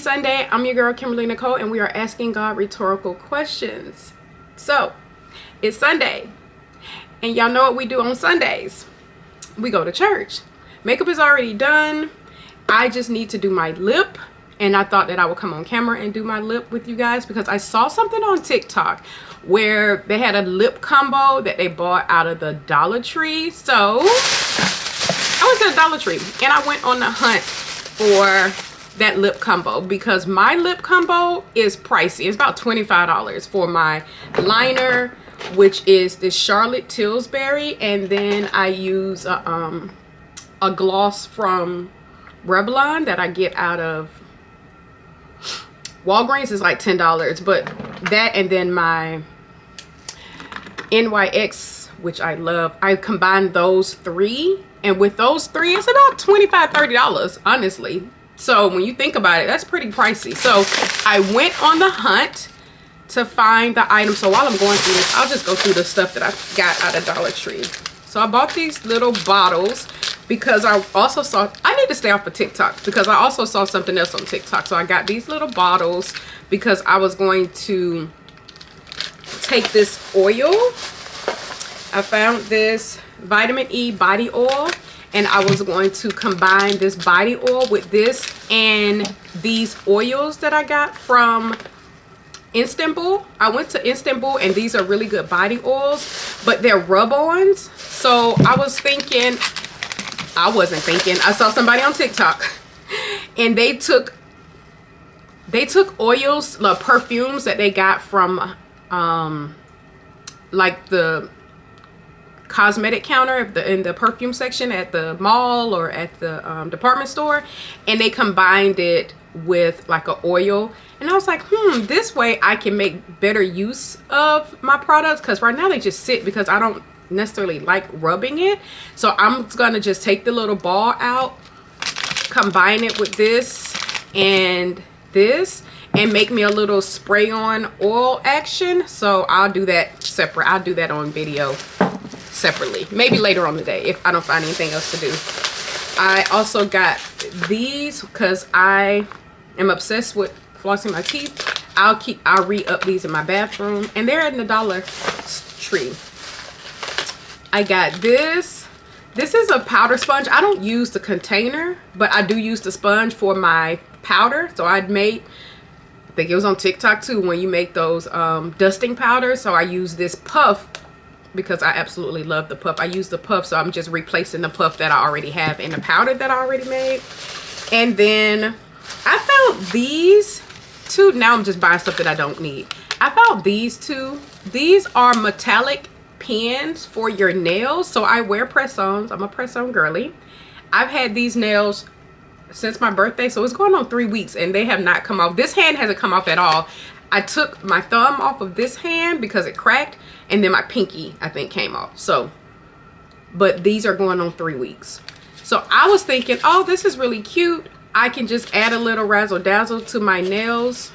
Sunday. I'm your girl, Kimberly Nicole, and we are asking God rhetorical questions. So, it's Sunday, and y'all know what we do on Sundays. We go to church. Makeup is already done. I just need to do my lip, and I thought that I would come on camera and do my lip with you guys because I saw something on TikTok where they had a lip combo that they bought out of the Dollar Tree. So, I went to the Dollar Tree, and I went on the hunt for that lip combo because my lip combo is pricey. It's about $25 for my liner, which is this Charlotte Tilbury, and then I use a gloss from Revlon that I get out of Walgreens. Is like $10, but that and then my NYX, which I love, I combined those three, and with those three it's about $25–30 honestly. So when you think about it, that's pretty pricey. So I went on the hunt to find the item. So while I'm going through this, I'll just go through the stuff that I got out of Dollar Tree. So I bought these little bottles because I also saw, I need to stay off of TikTok because I also saw something else on TikTok. So I got these little bottles because I was going to take this oil. I found this vitamin E body oil, and I was going to combine this body oil with this and these oils that I got from Istanbul. I went to Istanbul, and these are really good body oils, but they're rub-ons. So I was thinking, I wasn't thinking, I saw somebody on TikTok and they took oils, perfumes that they got from like the cosmetic counter in the perfume section at the mall or at the department store, and they combined it with like an oil, and I was like, this way I can make better use of my products, because right now they just sit because I don't necessarily like rubbing it. So I'm gonna just take the little ball out, combine it with this and this, and make me a little spray on oil action. So I'll do that separate. I'll do that on video separately, maybe later on the day if I don't find anything else to do. I also got these because I am obsessed with flossing my teeth. I'll re-up these in my bathroom, and they're in the Dollar Tree. I got this. This is a powder sponge. I don't use the container, but I do use the sponge for my powder. So I think it was on TikTok too, when you make those dusting powders. So I use this puff because I absolutely love the puff. I use the puff, so I'm just replacing the puff that I already have in the powder that I already made. And then I found these two. Now I'm just buying stuff that I don't need. I found these two. These are metallic pens for your nails. So I wear press-ons. I'm a press-on girly. I've had these nails since my birthday, so it's going on 3 weeks, and they have not come off. This hand hasn't come off at all. I took my thumb off of this hand because it cracked, and then my pinky, I think, came off. So, but these are going on 3 weeks. So I was thinking, oh, this is really cute. I can just add a little razzle dazzle to my nails.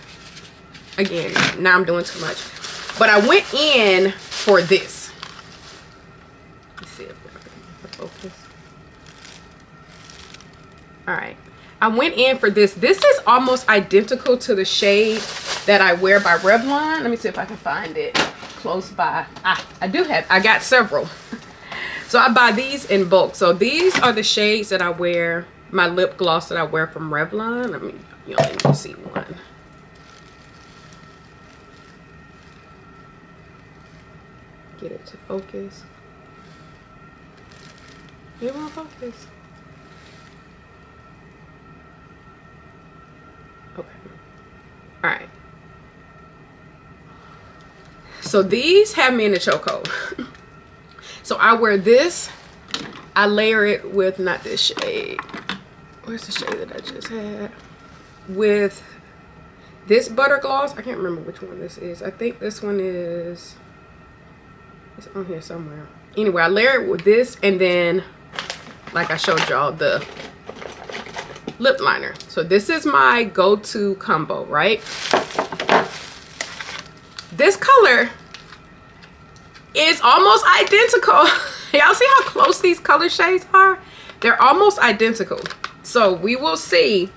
Again, now I'm doing too much. But I went in for this. Let's see if I can focus. All right. I went in for this. This is almost identical to the shade that I wear by Revlon. Let me see if I can find it close by. I got several. So I buy these in bulk. So these are the shades that I wear, my lip gloss that I wear from Revlon. Let me, you only need to see one. Get it to focus. It won't focus. Okay. All right. So these have me in a chokehold. So I wear this. I layer it with, not this shade. Where's the shade that I just had? With this butter gloss. I can't remember which one this is. I think this one is, it's on here somewhere. Anyway, I layer it with this, and then, like I showed y'all, the lip liner. So this is my go-to combo, right? This color is almost identical. Y'all see how close these color shades are? They're almost identical. So we will see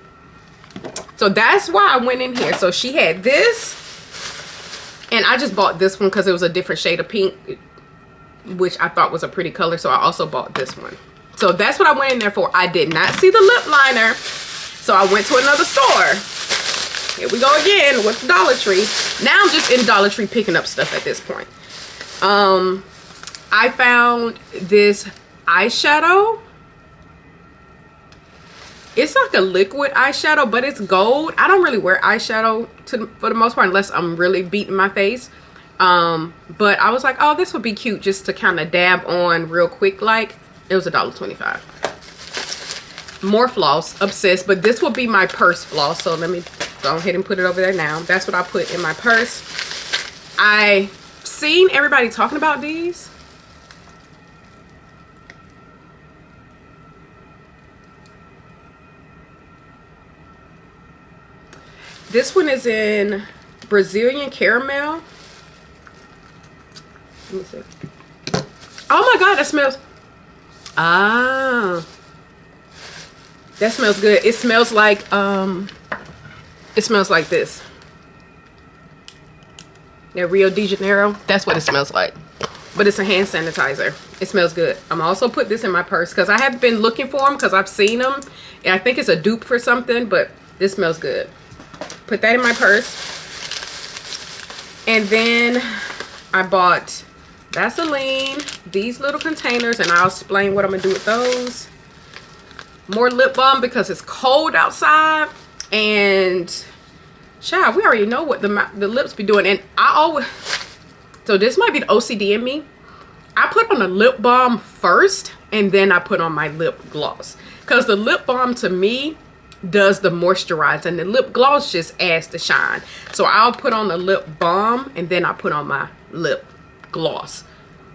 So that's why I went in here. So she had this, and I just bought this one because it was a different shade of pink, which I thought was a pretty color. So I also bought this one. So that's what I went in there for. I did not see the lip liner, so I went to another store. Here we go again with Dollar Tree. Now I'm just in Dollar Tree picking up stuff at this point. I found this eyeshadow. It's like a liquid eyeshadow, but it's gold. I don't really wear eyeshadow for the most part unless I'm really beating my face. But I was like, oh, this would be cute just to kind of dab on real quick. Like, it was $1.25. More floss, obsessed, but this will be my purse floss. So let me go ahead and put it over there now. That's what I put in my purse. I seen everybody talking about these. This one is in Brazilian caramel. Let me see. Oh my God, that smells. Ah, that smells good. It smells like this. Yeah, Rio de Janeiro. That's what it smells like. But it's a hand sanitizer. It smells good. I'm also put this in my purse because I have been looking for them because I've seen them, and I think it's a dupe for something. But this smells good. Put that in my purse. And then I bought Vaseline, these little containers, and I'll explain what I'm gonna do with those. More lip balm because it's cold outside, and child, we already know what the lips be doing. And I always, so this might be the OCD in me, I put on a lip balm first and then I put on my lip gloss, because the lip balm to me does the moisturize and the lip gloss just adds the shine. So I'll put on the lip balm and then I put on my lip gloss,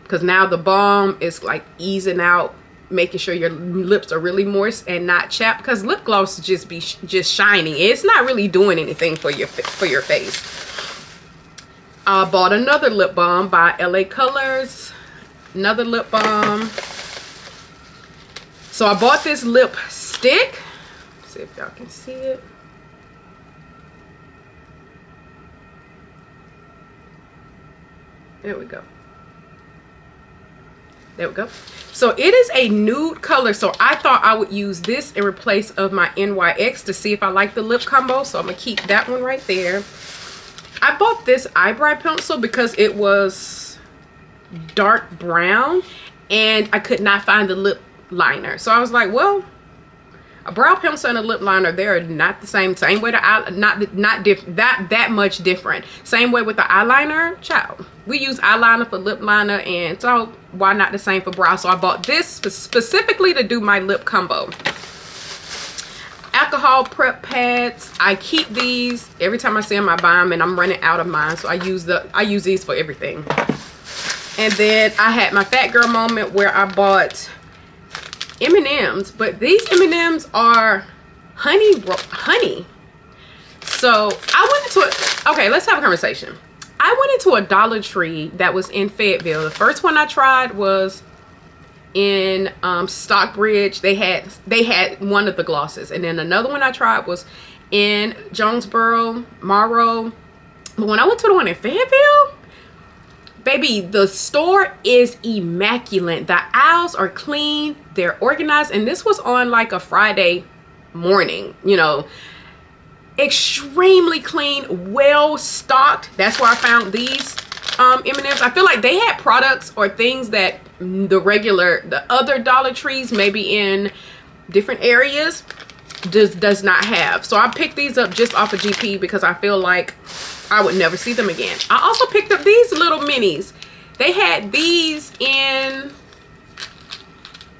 because now the balm is like easing out, making sure your lips are really moist and not chapped, because lip gloss just be just shining. It's not really doing anything for your face. I bought another lip balm by LA Colors, another lip balm. So I bought this lipstick. See if y'all can see it. There we go. There we go. So it is a nude color, so I thought I would use this in replace of my NYX to see if I like the lip combo. So I'm gonna keep that one right there. I bought this eyebrow pencil because it was dark brown and I could not find the lip liner. So I was like, well, a brow pencil and a lip liner, they're not the same. Same way that much different. Same way with the eyeliner, child. We use eyeliner for lip liner, and so why not the same for brow? So I bought this specifically to do my lip combo. Alcohol prep pads. I keep these every time I see them. I buy them, and I'm running out of mine, so I use these for everything. And then I had my fat girl moment where I bought M&Ms, but these M&Ms are honey. So I went into it. Okay, let's have a conversation. I went into a Dollar Tree that was in Fayetteville. The first one I tried was in Stockbridge. They had one of the glosses, and then another one I tried was in Jonesboro, Morrow. But when I went to the one in Fayetteville, baby, the store is immaculate. The aisles are clean, they're organized, and this was on like a Friday morning, you know. Extremely clean, well stocked. That's where I found these M&Ms. I feel like they had products or things that the other Dollar Trees maybe in different areas does not have. So I picked these up just off of GP because I feel like I would never see them again. I also picked up these little minis. They had these in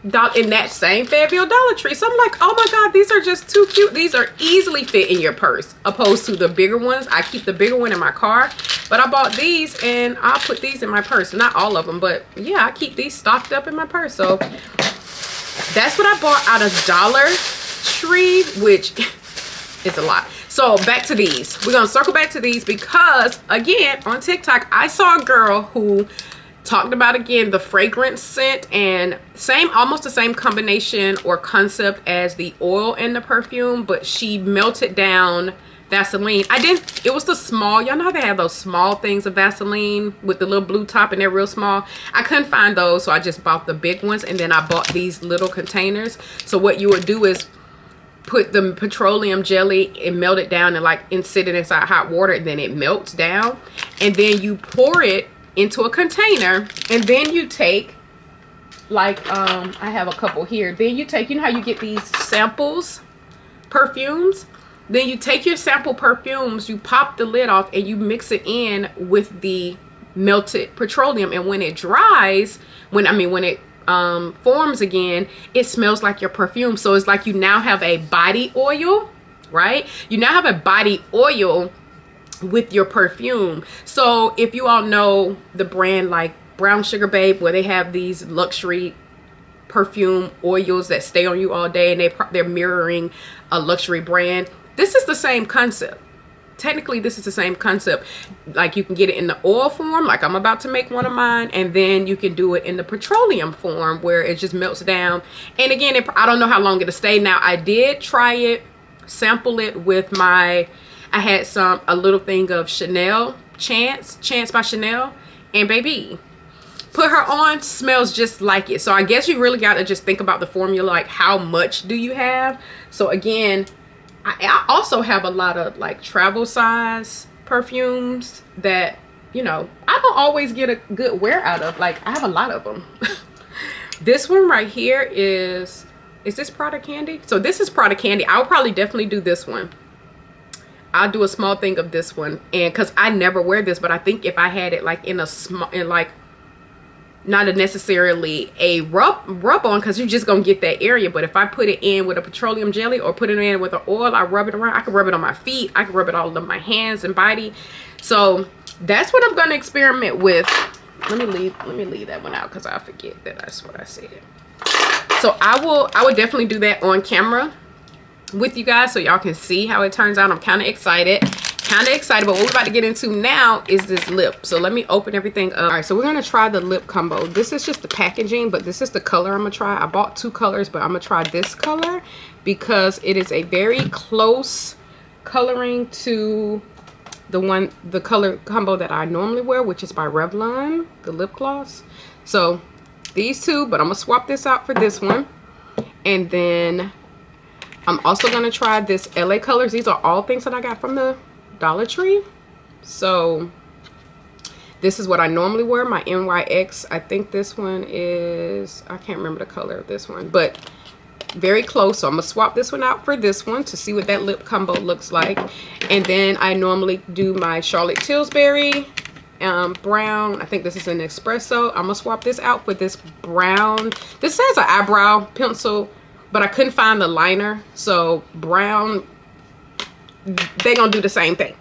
that same Fayetteville Dollar Tree. So I'm like, oh my God, these are just too cute. These are easily fit in your purse opposed to the bigger ones. I keep the bigger one in my car, but I bought these and I'll put these in my purse. Not all of them, but yeah, I keep these stocked up in my purse. So that's what I bought out of Dollar Tree, which is a lot. So back to these. We're gonna circle back to these because again, on TikTok, I saw a girl who talked about again the fragrance scent, and almost the same combination or concept as the oil and the perfume, but she melted down Vaseline. It was the small, y'all know how they have those small things of Vaseline with the little blue top and they're real small. I couldn't find those, so I just bought the big ones, and then I bought these little containers. So what you would do is put the petroleum jelly and melt it down and sit it inside hot water, and then it melts down, and then you pour it into a container, and then you take I have a couple here. Then you take, you know how you get these samples perfumes, then you take your sample perfumes, you pop the lid off, and you mix it in with the melted petroleum, and when it dries, when it forms again, it smells like your perfume. So it's like you now have a body oil, right? You now have a body oil with your perfume. So if you all know the brand like Brown Sugar Babe, where they have these luxury perfume oils that stay on you all day, and they're mirroring a luxury brand, this is the same concept. Technically, this is the same concept. Like, you can get it in the oil form, like I'm about to make one of mine, and then you can do it in the petroleum form where it just melts down. And again, I don't know how long it'll stay. Now, I did try it, sample it with I had a little thing of Chanel Chance by Chanel, and baby, put her on, smells just like it. So I guess you really got to just think about the formula, like how much do you have. So again, I also have a lot of like travel size perfumes that, you know, I don't always get a good wear out of. Like, I have a lot of them. This one right here is this Prada Candy? So this is Prada Candy. I'll probably definitely do this one. I'll do a small thing of this one, and because I never wear this, but I think if I had it like in a small, not necessarily a rub on, because you're just gonna get that area, but if I put it in with a petroleum jelly or put it in with an oil, I rub it around. I can rub it on my feet, I can rub it all over my hands and body. So that's what I'm gonna experiment with. Let me leave that one out because I forget that that's what I said. So I would definitely do that on camera with you guys so y'all can see how it turns out. I'm kind of excited, but what we're about to get into now is this lip. So let me open everything up. All right, so we're gonna try the lip combo. This is just the packaging, but this is the color I'm gonna try. I bought two colors, but I'm gonna try this color because it is a very close coloring to the color combo that I normally wear, which is by Revlon, the lip gloss. So these two, but I'm gonna swap this out for this one. And then I'm also gonna try this LA Colors. These are all things that I got from the Dollar Tree. So this is what I normally wear, my NYX. I think this one is, I can't remember the color of this one, but very close. So I'm gonna swap this one out for this one to see what that lip combo looks like. And then I normally do my Charlotte Tilbury brown. I think this is an espresso. I'm gonna swap this out for this brown. This says an eyebrow pencil, but I couldn't find the liner. So brown, they gonna do the same thing.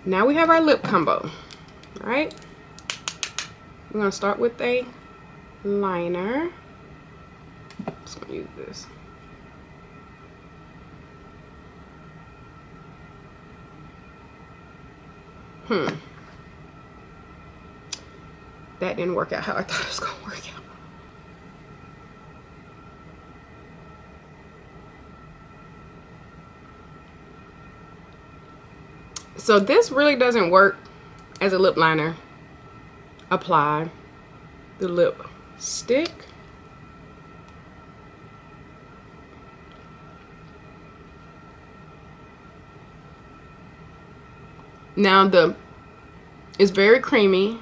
Now we have our lip combo. All right, we're gonna start with a liner. Just gonna use this. That didn't work out how I thought it was gonna work out. So this really doesn't work as a lip liner. Apply the lip stick. Now it's very creamy.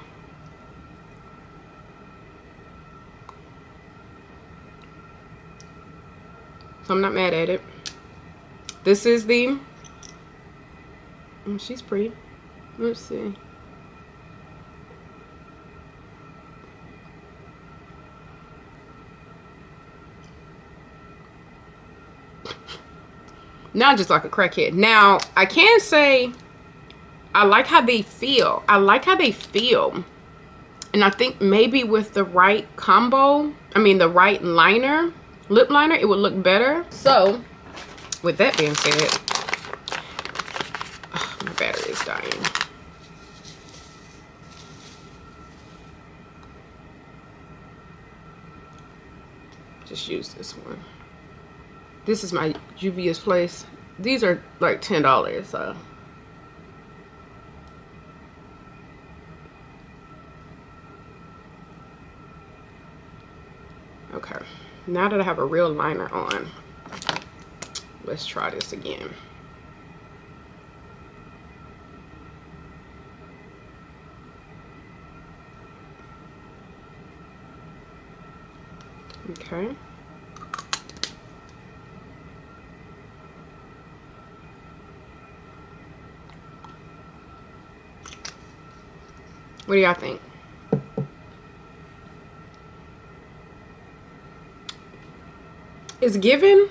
So I'm not mad at it. This is the, she's pretty. Let's see. Now just like a crackhead. Now I can say I like how they feel. I like how they feel. And I think maybe with the right combo, I mean the right liner, lip liner, it would look better. So with that being said, my battery is dying. just use this one. This is my Juvia's Place. These are like $10, so. Okay, now that I have a real liner on, let's try this again. Okay. What do y'all think? It's giving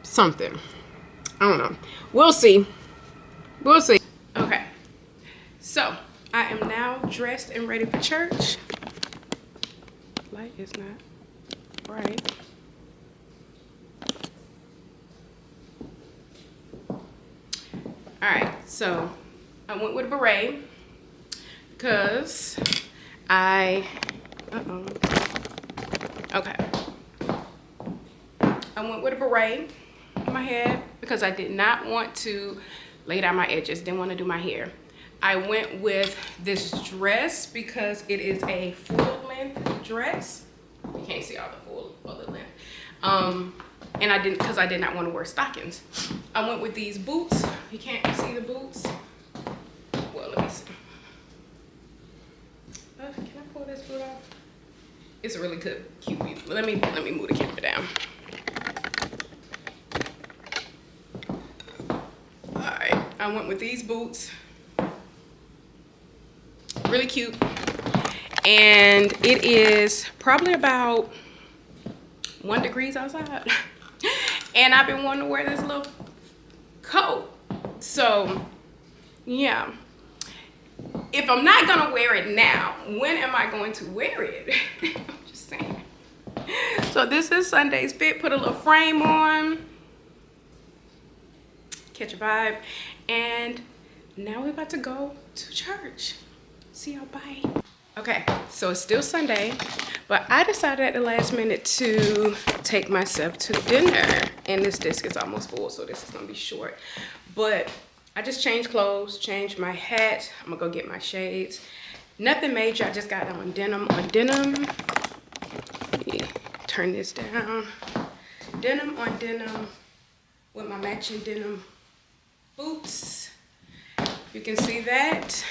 something. I don't know. We'll see. We'll see. Okay. So, I am now dressed and ready for church. Light is not bright. Alright, so I went with a beret because okay. I went with a beret on my head because I did not want to lay down my edges, didn't want to do my hair. I went with this dress because it is a full length dress. You can't see all the full length. And I didn't, because I did not want to wear stockings. I went with these boots. You can't see the boots. Well, let me see. Can I pull this boot off? It's a really good, cute boot. Let me move the camera down. All right, I went with these boots. Really cute. And it is probably about 1 degree outside. And I've been wanting to wear this little coat. So, yeah. If I'm not gonna wear it now, when am I going to wear it? I'm just saying. So this is Sunday's fit. Put a little frame on. Catch a vibe. And now we're about to go to church. See y'all, bye. Okay, so it's still Sunday, but I decided at the last minute to take myself to dinner. And this disc is almost full, so this is gonna be short. But I just changed clothes, changed my hat. I'm gonna go get my shades. Nothing major, I just got on denim on denim. Yeah, turn this down. Denim on denim with my matching denim boots. You can see that.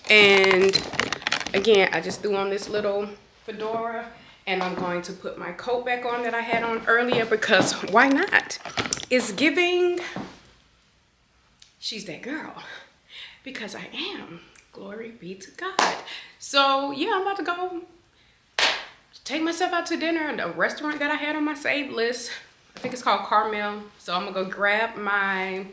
And again, I just threw on this little fedora, and I'm going to put my coat back on that I had on earlier because why not? It's giving, she's that girl, because I am. Glory be to God. So yeah, I'm about to go take myself out to dinner at a restaurant that I had on my save list. I think it's called Carmel. So I'm gonna go grab my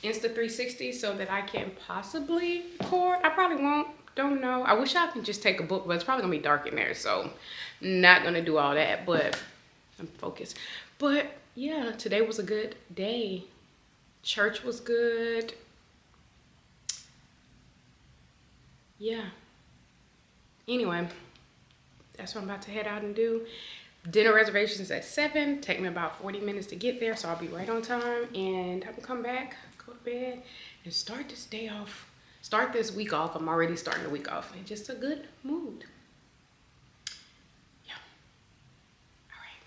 Insta360 so that I can possibly record. I probably won't, don't know. I wish I could just take a book, but it's probably gonna be dark in there, so not gonna do all that, but I'm focused. But yeah, today was a good day. Church was good. Yeah. Anyway, that's what I'm about to head out and do. Dinner reservations at 7. Take me about 40 minutes to get there, so I'll be right on time. And I will come back, go to bed, and start this day off. Start this week off. I'm already starting the week off in just a good mood. Yeah. All right.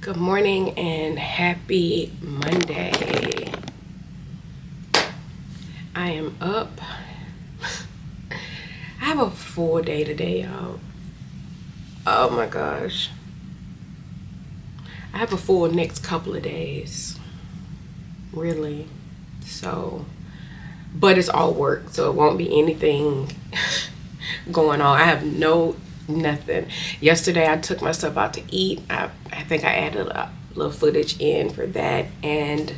Good morning and happy Monday. I am up. a full day today, y'all. Oh my gosh. I have a full next couple of days. Really. So, but it's all work, so it won't be anything going on. I have nothing. Yesterday I took myself out to eat. I think I added a little footage in for that, and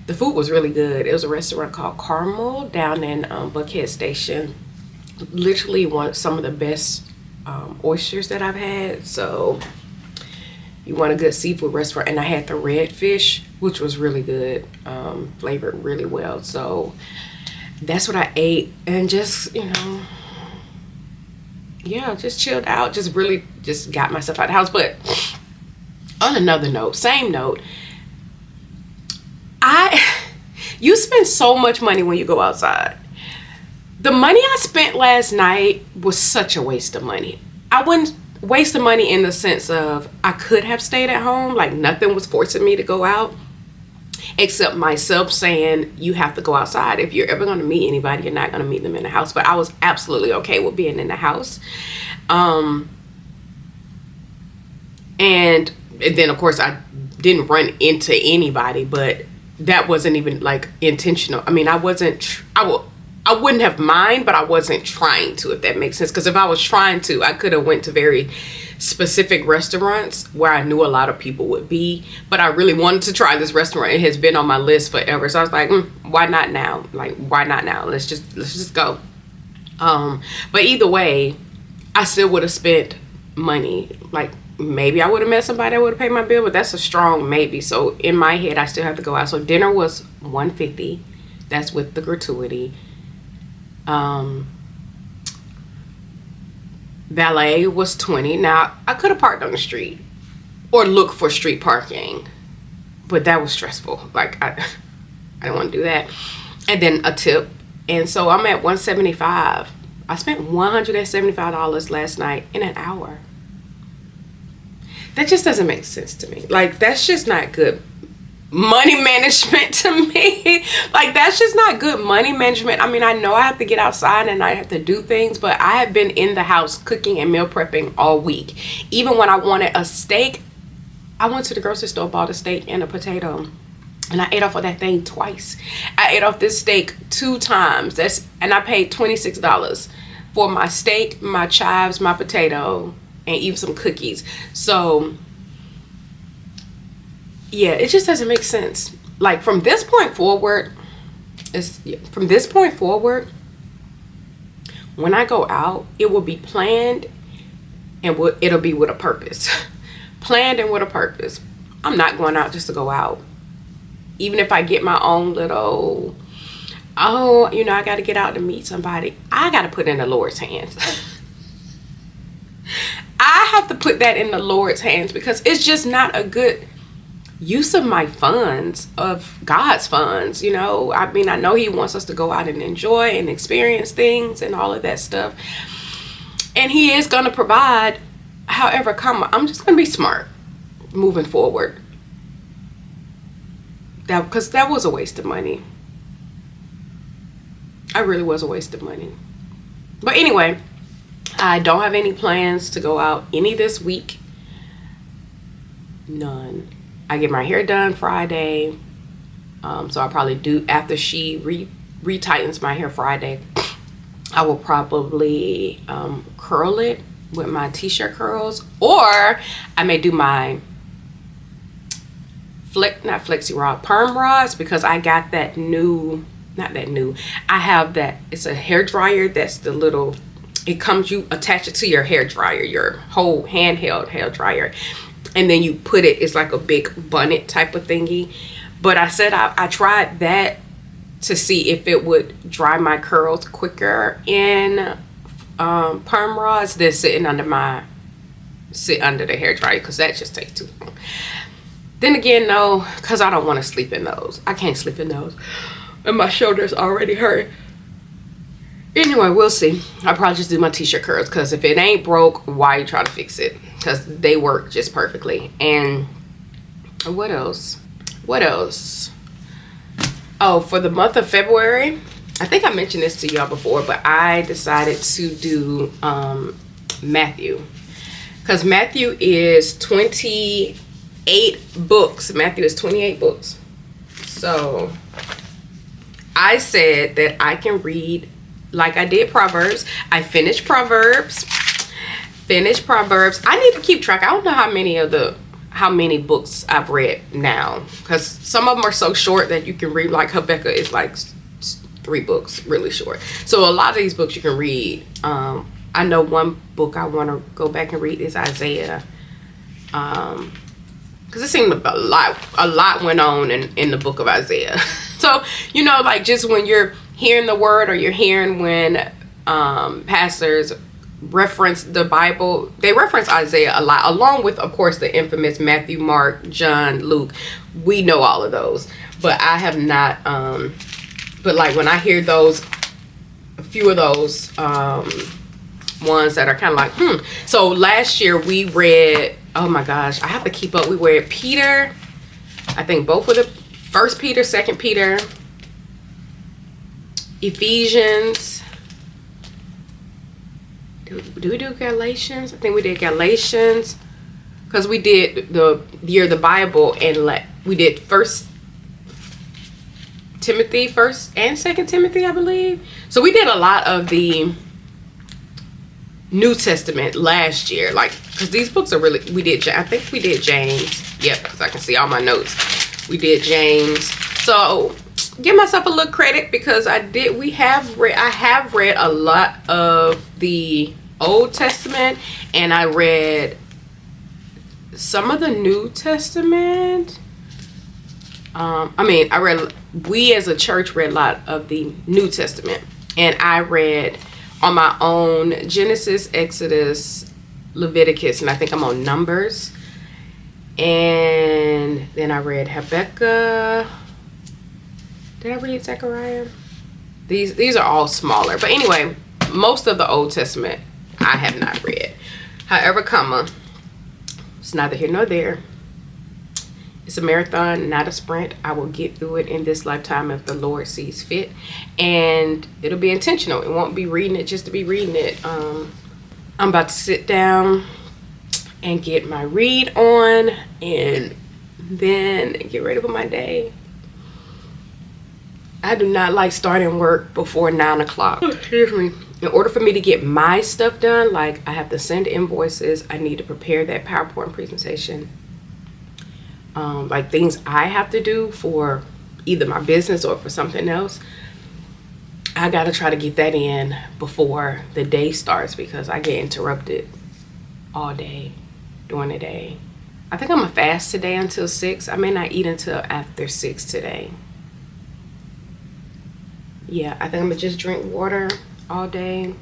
the food was really good. It was a restaurant called Carmel down in Buckhead Station. Literally some of the best oysters that I've had. So you want a good seafood restaurant, and I had the redfish, which was really good, flavored really well. So that's what I ate, and just, you know, yeah, just chilled out, just really just got myself out of the house. But on another note, same note, you spend so much money when you go outside. The money I spent last night was such a waste of money. I wouldn't waste the money in the sense of I could have stayed at home, like nothing was forcing me to go out, except myself saying you have to go outside. If you're ever going to meet anybody, you're not going to meet them in the house. But I was absolutely okay with being in the house. And then of course I didn't run into anybody, but that wasn't even like intentional. I mean, I wouldn't have mind, but I wasn't trying to, if that makes sense. Because if I was trying to, I could have went to very specific restaurants where I knew a lot of people would be. But I really wanted to try this restaurant. It has been on my list forever. So I was like, why not now? Like, why not now? Let's just go. But either way, I still would have spent money. Like, maybe I would have met somebody that would have paid my bill, but that's a strong maybe. So in my head, I still have to go out. So dinner was $150. That's with the gratuity. Valet was $20. Now I could have parked on the street or look for street parking, but that was stressful. Like I didn't want to do that. And then a tip, and so I'm at $175. I spent $175 last night in an hour. That just doesn't make sense to me. Like, that's just not good money management to me. Like, that's just not good money management. I mean, I know I have to get outside and I have to do things, but I have been in the house cooking and meal prepping all week. Even when I wanted a steak, I went to the grocery store, bought a steak and a potato, and I ate off of that thing twice. I ate off this steak 2 times. And I paid $26 for my steak, my chives, my potato, and even some cookies. So yeah, it just doesn't make sense. Like, from this point forward, when I go out, it will be planned, and it'll be with a purpose. Planned and with a purpose. I'm not going out just to go out. Even if I get my own little, you know, I got to get out to meet somebody, I got to put it in the Lord's hands. I have to put that in the Lord's hands, because it's just not a good use of my funds, of God's funds. You know, I mean, I know he wants us to go out and enjoy and experience things and all of that stuff, and he is going to provide. However, I'm just going to be smart moving forward. Because that was a waste of money. I really was a waste of money. But anyway, I don't have any plans to go out any this week. None. I get my hair done Friday. So I'll probably do, after she retightens my hair Friday, I will probably curl it with my t-shirt curls. Or I may do my not flexi rod, perm rods, because I got that new, not that new, I have that, it's a hair dryer that's the little, it comes, you attach it to your hair dryer, your whole handheld hair dryer, and then you put it, it's like a big bonnet type of thingy. But I said I tried that to see if it would dry my curls quicker in perm rods than sit under the hair dryer, because that just takes too long. Then again, no, because I don't want to sleep in those. I can't sleep in those, and my shoulders already hurt. Anyway, we'll see. I'll probably just do my t-shirt curls, because if it ain't broke, why you try to fix it? Because they work just perfectly. And what else? Oh, for the month of February, I think I mentioned this to y'all before, but I decided to do Matthew, because Matthew is 28 books. Matthew is 28 books. So I said that I can read like I did Proverbs. I finished Proverbs. I need to keep track. I don't know how many books I've read now, because some of them are so short that you can read. Like Habakkuk is like 3 books, really short. So a lot of these books you can read. I know one book I want to go back and read is Isaiah, because it seemed a lot went on in the book of Isaiah. So, you know, like just when you're hearing the word, or you're hearing when pastors reference the Bible, they reference Isaiah a lot, along with, of course, the infamous Matthew, Mark, John, Luke. We know all of those, but I have not. But like when I hear those, a few of those ones that are kind of like, So last year we read, oh my gosh, I have to keep up. We read Peter, I think both of the First Peter, Second Peter, Ephesians. Do we do Galatians? I think we did Galatians, because we did the year of the Bible, and we did First Timothy, First and Second Timothy, I believe. So we did a lot of the New Testament last year, like, because these books are really, I think we did James. Yep, because I can see all my notes. We did James. So give myself a little credit, because I have read a lot of the Old Testament, and I read some of the New Testament. We as a church read a lot of the New Testament, and I read on my own Genesis, Exodus, Leviticus, and I think I'm on Numbers. And then I read Habakkuk. Did I read Zechariah? These are all smaller, but anyway, most of the Old Testament I have not read. However, it's neither here nor there. It's a marathon, not a sprint. I will get through it in this lifetime if the Lord sees fit, and it'll be intentional. It won't be reading it just to be reading it. I'm about to sit down and get my read on, and then get ready for my day. I do not like starting work before 9 o'clock. Excuse me. In order for me to get my stuff done, like I have to send invoices, I need to prepare that PowerPoint presentation, like things I have to do for either my business or for something else. I gotta try to get that in before the day starts, because I get interrupted all day during the day. I think I'm gonna fast today until 6. I may not eat until after 6 today. Yeah, I think I'm gonna just drink water all day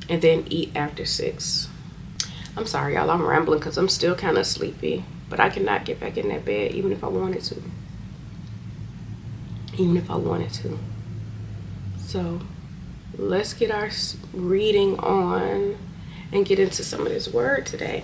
and then eat after 6. I'm sorry, y'all, I'm rambling because I'm still kind of sleepy, but I cannot get back in that bed even if I wanted to. So let's get our reading on and get into some of this word today.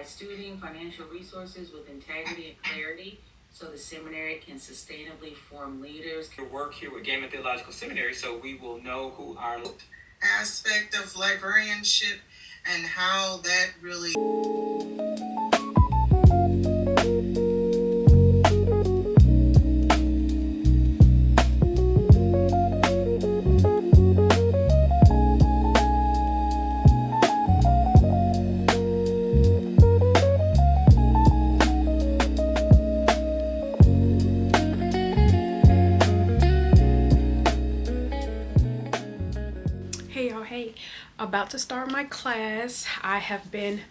Stewarding financial resources with integrity and clarity, so the seminary can sustainably form leaders. We work here with Gaiman Theological Seminary, so we will know who our aspect of librarianship and how that really. hey, about to start my class. I have been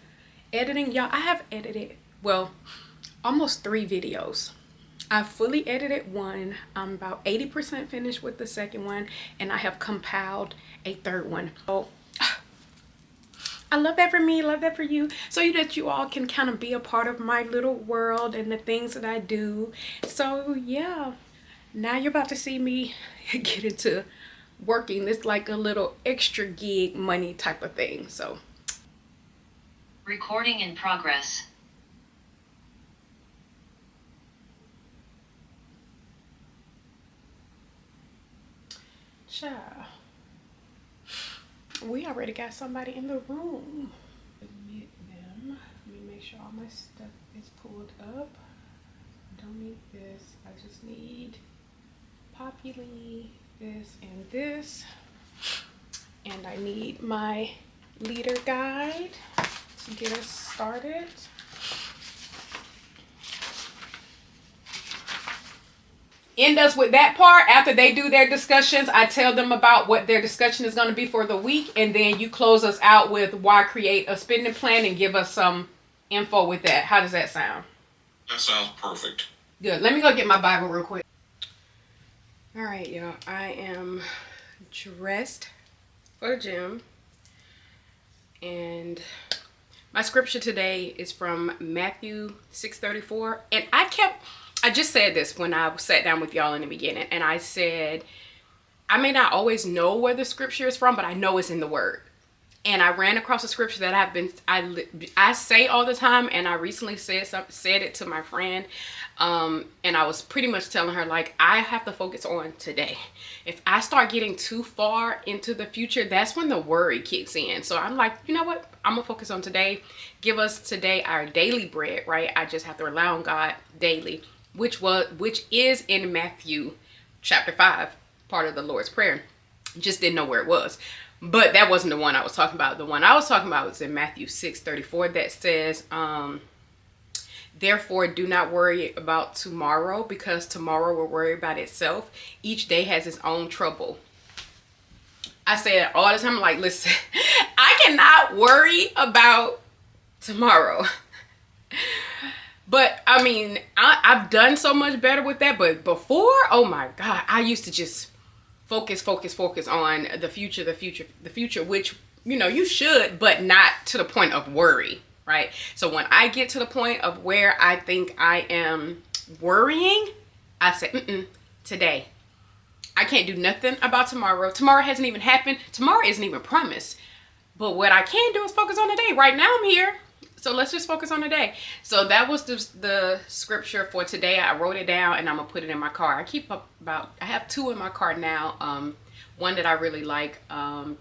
editing, y'all. I have edited, well, almost 3 videos. I fully edited one. I'm about 80% finished with the second one, and I have compiled a third one. So I love that for me, love that for you, so that you all can kind of be a part of my little world and the things that I do. So yeah, now you're about to see me get into working this like a little extra gig money type of thing. So recording in progress. Child, we already got somebody in the room. Admit them. Let me make sure all my stuff is pulled up. Don't need this. I just need Populi, this and this. And I need my leader guide to get us started. End us with that part. After they do their discussions, I tell them about what their discussion is going to be for the week, and then you close us out with why create a spending plan and give us some info with that. How does that sound? That sounds perfect. Good. Let me go get my Bible real quick. All right, y'all. I am dressed for the gym, and my scripture today is from Matthew 6:34, and I just said this when I sat down with y'all in the beginning, and I said, I may not always know where the scripture is from, but I know it's in the word. And I ran across a scripture that I say all the time, and I recently said it to my friend, and I was pretty much telling her, like, I have to focus on today. If I start getting too far into the future, that's when the worry kicks in. So I'm like, you know what? I'm gonna focus on today. Give us today our daily bread, right? I just have to rely on God daily, which is in Matthew chapter 5, part of the Lord's Prayer. Just didn't know where it was. But that wasn't the one I was talking about. The one I was talking about was in Matthew 6:34 that says, therefore, do not worry about tomorrow, because tomorrow will worry about itself. Each day has its own trouble. I say it all the time, like, listen, I cannot worry about tomorrow. But I mean, I've done so much better with that. But before, oh my God, I used to just focus on the future, which, you know, you should, but not to the point of worry, right? So when I get to the point of where I think I am worrying, I say, today. I can't do nothing about tomorrow. Tomorrow hasn't even happened. Tomorrow isn't even promised. But what I can do is focus on the day. Right now I'm here. So let's just focus on the day. So that was the scripture for today. I wrote it down and I'm gonna put it in my car. I have 2 in my car now. One that I really like from,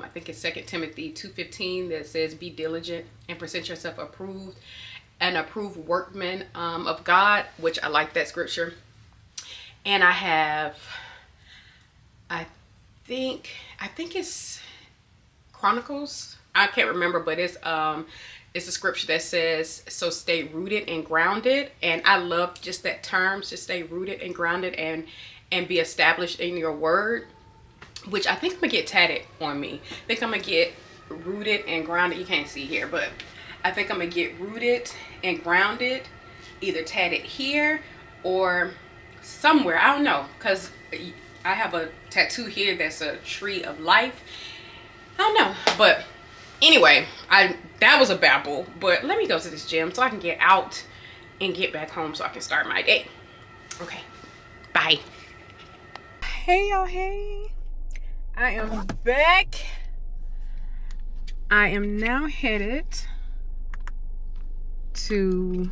I think it's 2 Timothy 2:15, that says, be diligent and present yourself approved, an approved workman of God, which I like that scripture. And I have, I think it's Chronicles. I can't remember, but it's a scripture that says, so stay rooted and grounded. And I love just that term, to stay rooted and grounded and be established in your word, which I think I'm gonna get tatted on me. I think I'm gonna get rooted and grounded. You can't see here, but I think I'm gonna get rooted and grounded, either tatted here or somewhere. I don't know, because I have a tattoo here that's a tree of life. I don't know, but anyway, that was a babble, but let me go to this gym so I can get out and get back home so I can start my day. Okay, bye. Hey y'all, hey. I am back. I am now headed to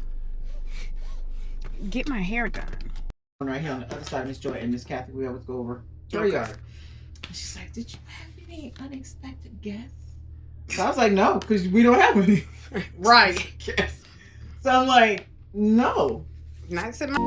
get my hair done. Right here on the other side of Miss Joy and Miss Kathy, we always go over her yard. And she's like, did you have any unexpected guests? So I was like, no, because we don't have any. Right. Yes. So I'm like, no. Not sitting my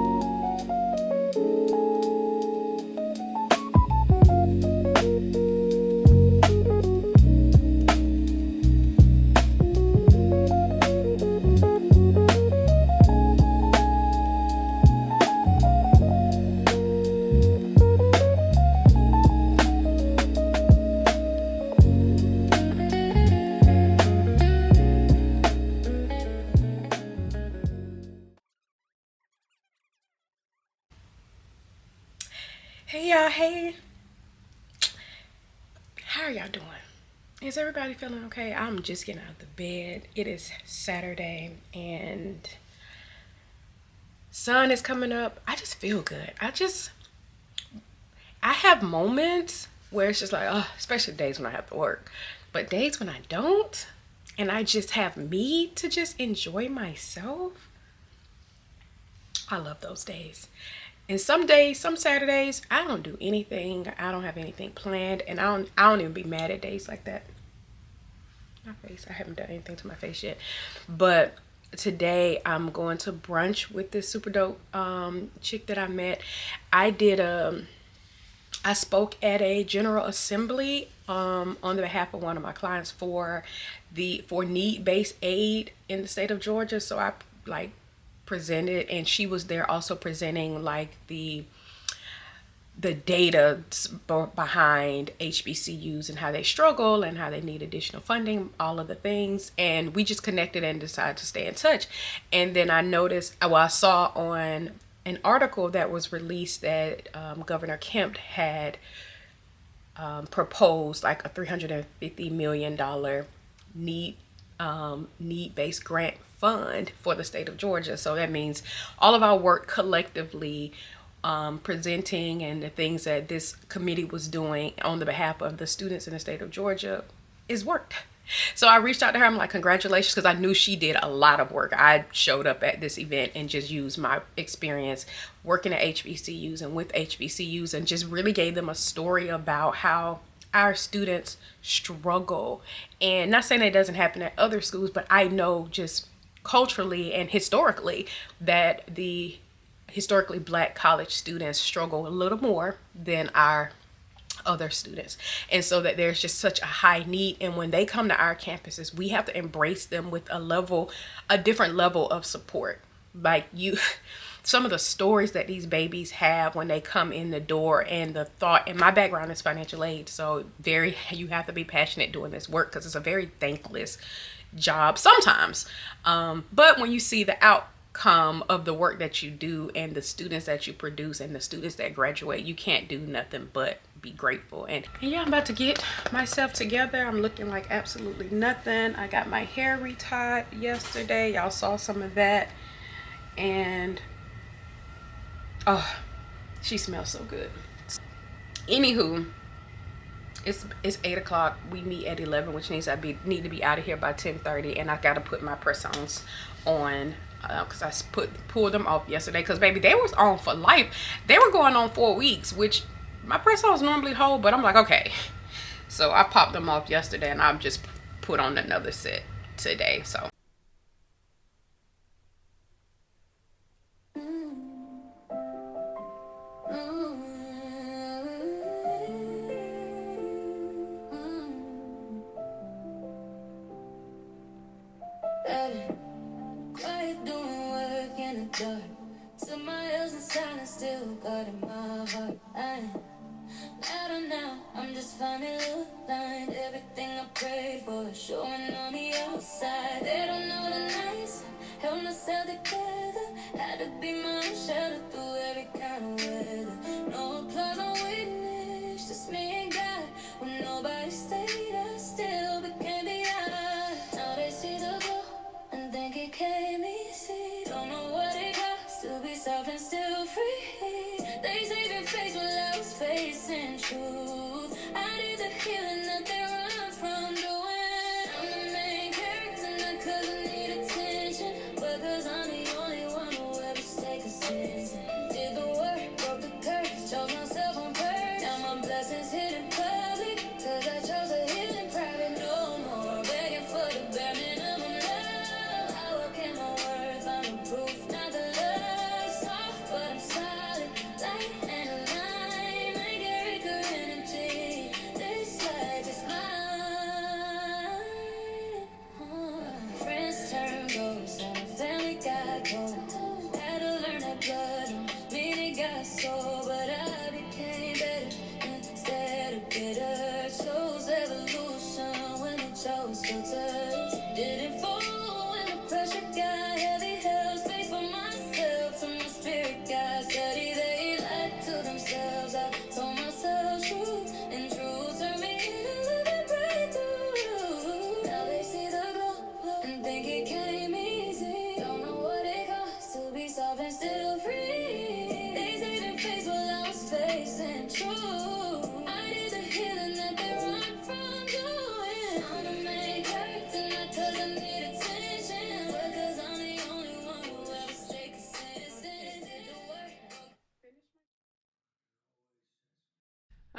Hey, how are y'all doing? Is everybody feeling okay? I'm just getting out of the bed. It is Saturday and sun is coming up. I just feel good. I have moments where it's just like, oh, especially days when I have to work, but days when I don't, and I just have me to just enjoy myself. I love those days. And some days, some Saturdays, I don't do anything. I don't have anything planned, and I don't even be mad at days like that. My face, I haven't done anything to my face yet. But today I'm going to brunch with this super dope chick that I met. I spoke at a general assembly on the behalf of one of my clients for need-based aid in the state of Georgia. So I presented, and she was there also presenting like the data behind HBCUs and how they struggle and how they need additional funding, all of the things. And we just connected and decided to stay in touch. And then I noticed, I saw on an article that was released that Governor Kemp had proposed like a $350 million need-based grant fund for the state of Georgia. So that means all of our work collectively presenting and the things that this committee was doing on the behalf of the students in the state of Georgia is worked. So I reached out to her. I'm like, congratulations, because I knew she did a lot of work. I showed up at this event and just used my experience working at HBCUs and with HBCUs and just really gave them a story about how our students struggle. And not saying it doesn't happen at other schools, but I know just culturally and historically that the historically Black college students struggle a little more than our other students, and so that there's just such a high need. And when they come to our campuses, we have to embrace them with a different level of support. Like some of the stories that these babies have when they come in the door, and the thought, and my background is financial aid, so you have to be passionate doing this work because it's a very thankless job sometimes, but when you see the outcome of the work that you do and the students that you produce and the students that graduate, you can't do nothing but be grateful. And yeah, I'm about to get myself together. I'm looking like absolutely nothing. I got my hair retied yesterday. Y'all saw some of that, and oh, she smells so good. Anywho, it's 8 o'clock. We meet at 11, which means need to be out of here by 10:30, and I gotta put my press-ons on because I pulled them off yesterday. Because baby, they was on for life. They were going on 4 weeks, which my press-ons normally hold, but I'm like, okay. So I popped them off yesterday, and I've just put on another set today. So. Quiet doing work in the dark. Somebody else inside and still got in my heart. I ain't louder now, I'm just fine and look blind. Everything I prayed for is showing on the outside. They don't know the nights held myself together. Had to be my own shelter through every kind of weather. No applause, no witness, just me and God. When nobody stayed, I still became the odd. Now they see the glow and think it came easy. Don't know what it got, still be soft and still free. They saved your face while I was facing truth. I did the healing that they run from doing. I'm the main character, not cause I need attention, but cause I'm the only one who ever stayed consistent. Did the work, broke the curse, chose myself on purpose. Now my blessings hidden public, cause I chose to heal in private. No more begging for the bare minimum love. I work in my worth, I'm the proof, not the love. Soft, but I'm solid, light and alive. I carry good energy, this life is mine. Friends turn ghosts and the family got cold. Had to learn that blood don't mean it got soul, but I became better instead of bitter. Chose evolution when it chose filters. Didn't fall when the pressure got heavy. Held space for myself till my spirit got steady. They lied to themselves. I told myself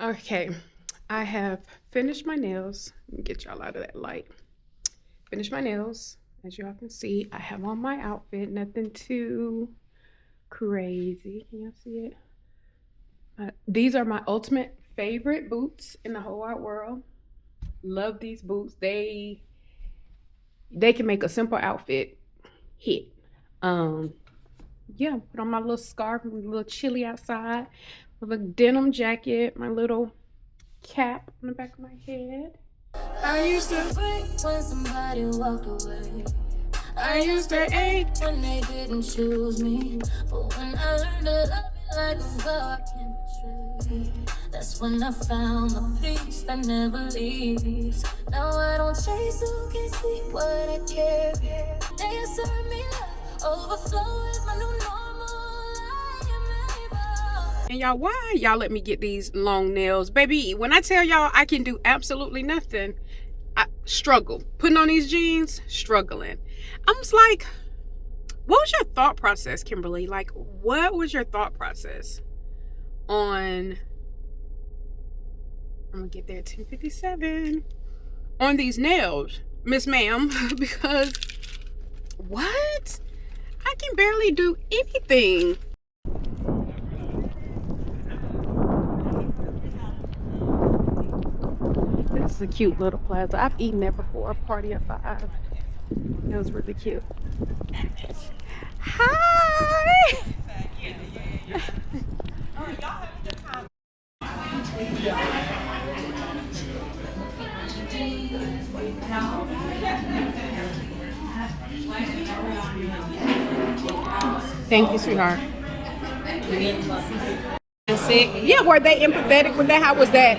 Okay, I have finished my nails. Let me get y'all out of that light. Finished my nails. As y'all can see, I have on my outfit. Nothing too crazy. Can y'all see it? These are my ultimate favorite boots in the whole wide world. Love these boots. They can make a simple outfit hit. Yeah, put on my little scarf. I'm a little chilly outside. With a denim jacket, my little cap on the back of my head. I used to break when somebody walked away. I used to hate when they didn't choose me. But when I learned to love you like a vow I can't betray, that's when I found the peace that never leaves. Now I don't chase who can see what I carry. They serve me love. Overflow is my new normal. I am able. And y'all, why y'all let me get these long nails? Baby, when I tell y'all I can do absolutely nothing, I struggle. Putting on these jeans, struggling. I'm just like, what was your thought process, Kimberly? Like, what was your thought process on, I'm gonna get there at 10:57, on these nails, Miss Ma'am? Because, what? I can barely do anything. This is a cute little plaza. I've eaten there before, Party of 5. It was really cute. Hi! Thank you, sweetheart. That's it. Yeah, were they empathetic with that? How was that?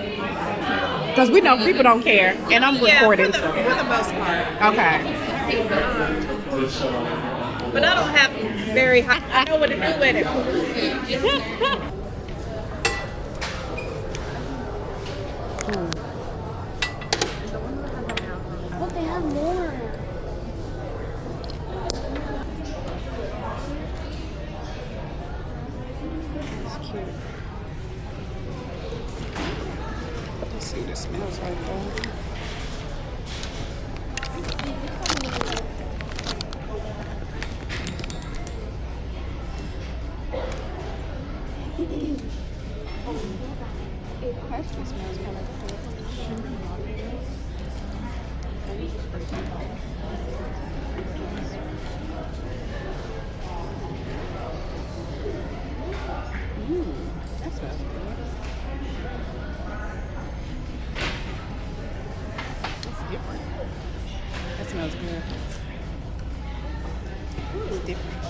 Because we know people don't care, and I'm recording. For the most part. Okay. But I don't have very high. I know what to do with it. But they have more. That's cute. Let's see what it smells like though. It actually smells kind of good. That smells good. That's different. That smells good. It's different.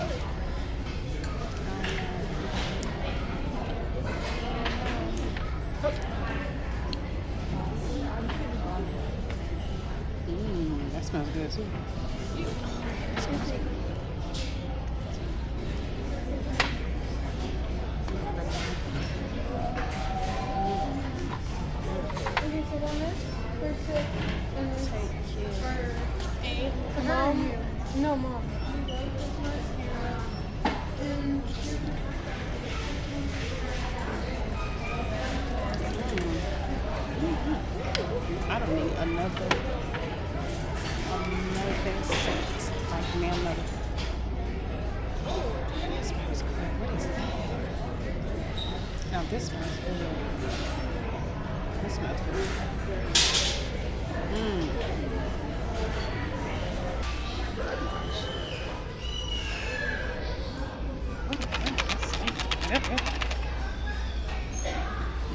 That smells good too. That smells good. No, Mom. I don't need another scent. Like me another. This smells good. What is that? Now this smells good. This smells good.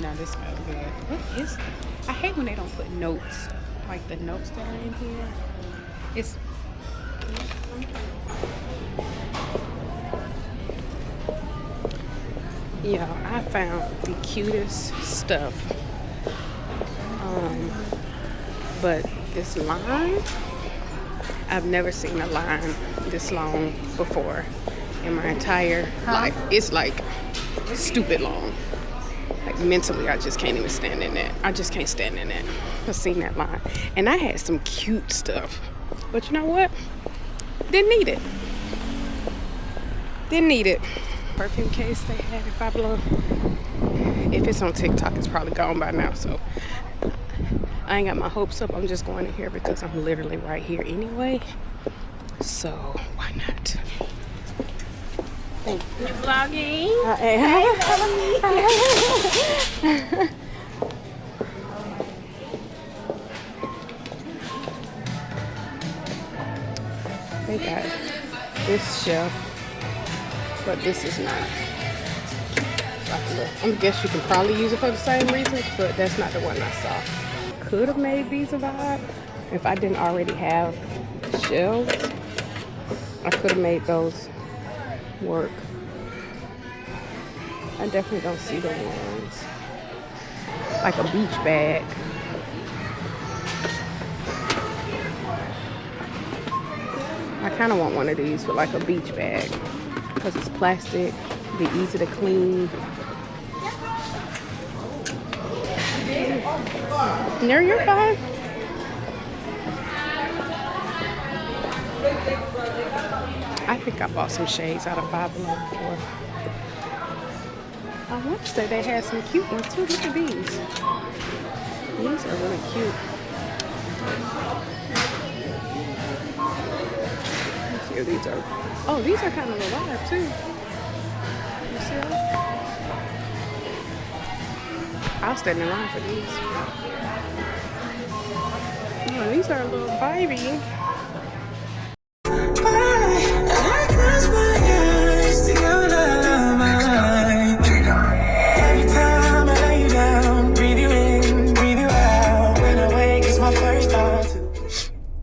Now this smells good. What is that? I hate when they don't put notes, like the notes that are in here. It's yeah, I found the cutest stuff. But this line, I've never seen a line this long before in my entire life. It's like stupid long. Like mentally, I just can't even stand in that. I just can't stand in that. I've seen that line. And I had some cute stuff. But you know what? Didn't need it. Didn't need it. Perfume case they had in Five Below. If it's on TikTok, it's probably gone by now. So I ain't got my hopes up. I'm just going in here because I'm literally right here anyway. So why not? Thank you. You vlogging? I am. They got this shelf, but this is not. I guess you can probably use it for the same reasons, but that's not the one I saw. Could have made these a vibe if I didn't already have shelves. I could have made those work. I definitely don't see the ones like a beach bag. I kind of want one of these for like a beach bag because it's plastic, be easy to clean. No, you're fine. I think I bought some shades out of Five Below before. I want to say they had some cute ones too. Look at these. These are really cute. Let's see what these are. Oh, these are kind of alive too. You see that? I'll stand in line for these. Oh, these are a little vibey.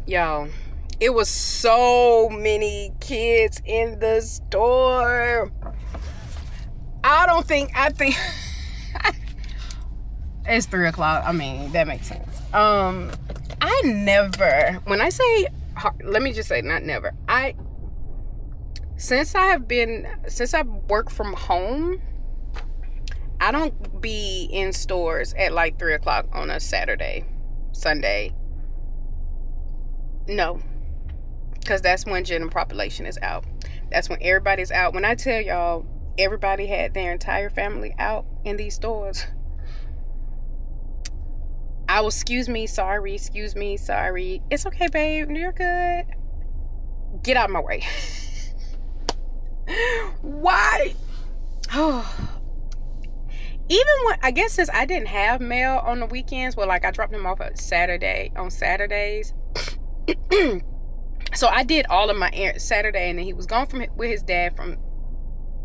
Y'all, it was so many kids in the store. I think it's 3 o'clock. I mean, that makes sense. I never, when I say, let me just say not never. Since I've worked from home, I don't be in stores at like 3 o'clock on a Saturday, Sunday. No, because that's when general population is out. That's when everybody's out. When I tell y'all, everybody had their entire family out in these stores. I will, excuse me, sorry. It's okay, babe, you're good. Get out of my way. Why? Oh. Even when, I guess since I didn't have mail on the weekends, well, like I dropped them off on Saturdays. So I did all of my errands Saturday, and then he was gone with his dad from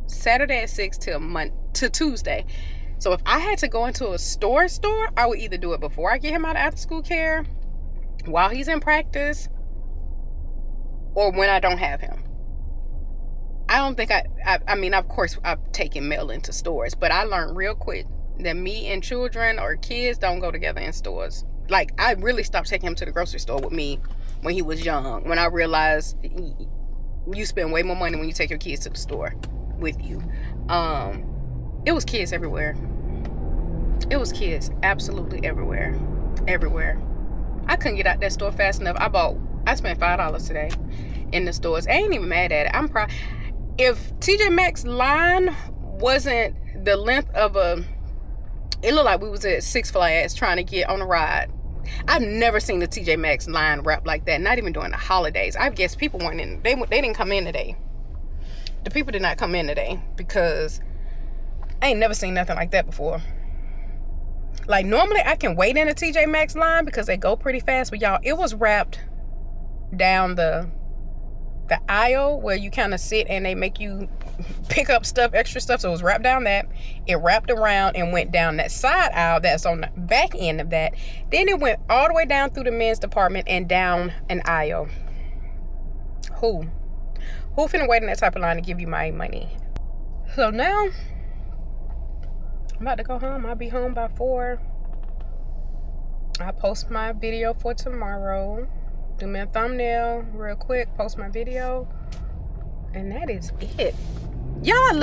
Saturday at 6 to Tuesday. So if I had to go into a store, I would either do it before I get him out of after school care, while he's in practice, or when I don't have him. I don't think I mean, of course, I've taken mail into stores, but I learned real quick that me and children or kids don't go together in stores. Like, I really stopped taking him to the grocery store with me when he was young, when I realized you spend way more money when you take your kids to the store with you. It was kids everywhere. It was kids absolutely everywhere. I couldn't get out that store fast enough. I spent $5 today in the stores. I ain't even mad at it. I'm proud. If TJ Maxx line wasn't the length of it looked like we was at Six Flags trying to get on a ride. I've never seen the TJ Maxx line wrapped like that, not even during the holidays. I guess people weren't in, they didn't come in today. The people did not come in today because I ain't never seen nothing like that before. Like, normally I can wait in a TJ Maxx line because they go pretty fast, but y'all, it was wrapped down the aisle where you kind of sit and they make you pick up stuff, extra stuff. So it was wrapped down that. It wrapped around and went down that side aisle that's on the back end of that. Then it went all the way down through the men's department and down an aisle. Who finna wait in that type of line to give you my money? So now I'm about to go home. I'll be home by 4. I'll post my video for tomorrow. Do me a thumbnail real quick, post my video, and that is it. Y'all,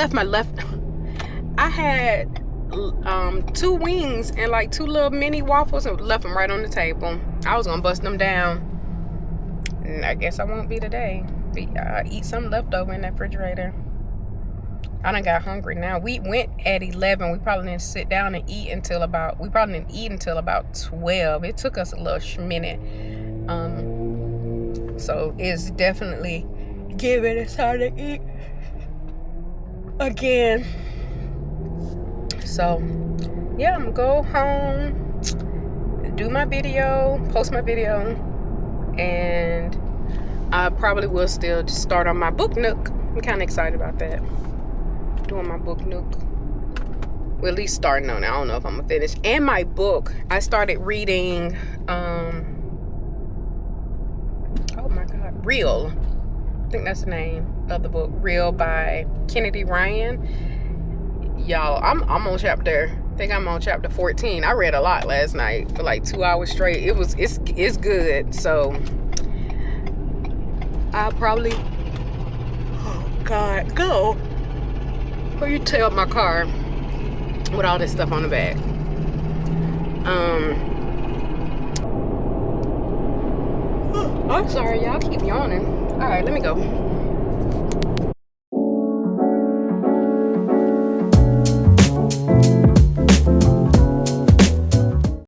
I had 2 wings and like 2 little mini waffles and left them right on the table. I was gonna bust them down, and I guess I won't be today. Eat some leftover in that refrigerator. I done got hungry now. We went at 11. We probably didn't sit down and eat until about 12. It took us a little minute. So it's definitely giving us time to eat again. So yeah, I'm gonna go home, do my video, post my video, and I probably will still just start on my book nook. I'm kind of excited about that. Doing my book nook. Well, at least starting on it. I don't know if I'm gonna finish. And my book, I started reading oh my god, Real. I think that's the name of the book. Real by Kennedy Ryan. Y'all, I'm on chapter, I think I'm on chapter 14. I read a lot last night for like 2 hours straight. It's good. So I'll probably, oh god, go. Or you tail my car with all this stuff on the back. I'm sorry, y'all keep yawning. All right, let me go.